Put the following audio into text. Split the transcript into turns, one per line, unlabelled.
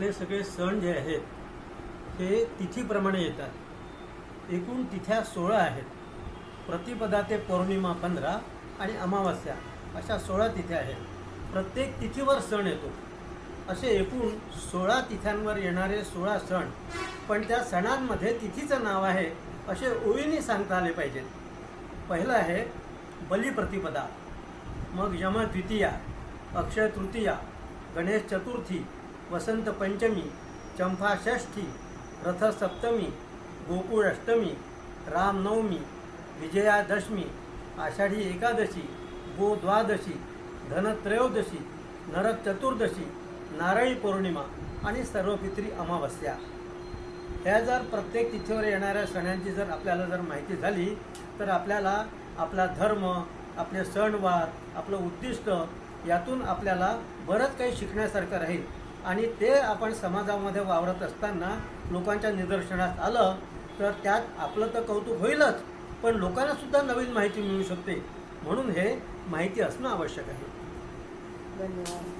आपले सगळे सण जे आहेत हे तिथीप्रमाणे येतात। एकूण तिथ्या 16 आहेत। प्रतिपदा ते पौर्णिमा 15 आणि अमावस्या अशा 16 तिथ्या आहेत। प्रत्येक तिथीवर सण येतो। असे एकूण 16 तिथ्यांवर येणारे 16 सण, पण त्या सणांमध्ये तिथीचं नाव आहे असे ओळीने सांगता आले पाहिजेत। पहिलं आहे बलिप्रतिपदा, मग यमद्वितीया, अक्षय तृतीया, गणेश चतुर्थी, वसंत पंचमी, चंपा षष्ठी, रथसप्तमी, गोकुळ अष्टमी, रामनवमी, विजयादशमी, आषाढी एकादशी, गोद्वादशी, धनत्रयोदशी, नरक चतुर्दशी, नारळी पौर्णिमा आणि सर्वपित्री अमावस्या। ह्या जर प्रत्येक तिथीवर येणाऱ्या सणांची जर आपल्याला जर माहिती झाली तर आपल्याला आपला धर्म, आपले सणवार, आपलं उद्दिष्ट यातून आपल्याला बरंच काही शिकण्यासारखं राहील आणि ते आपण समाजामध्ये वावरत असताना लोकांच्या निदर्शनास आलं तर त्यात आपलं तर कौतुक होईलच, पण लोकांना सुद्धा नवीन माहिती मिळू शकते। म्हणून हे माहिती असणं आवश्यक आहे।
धन्यवाद।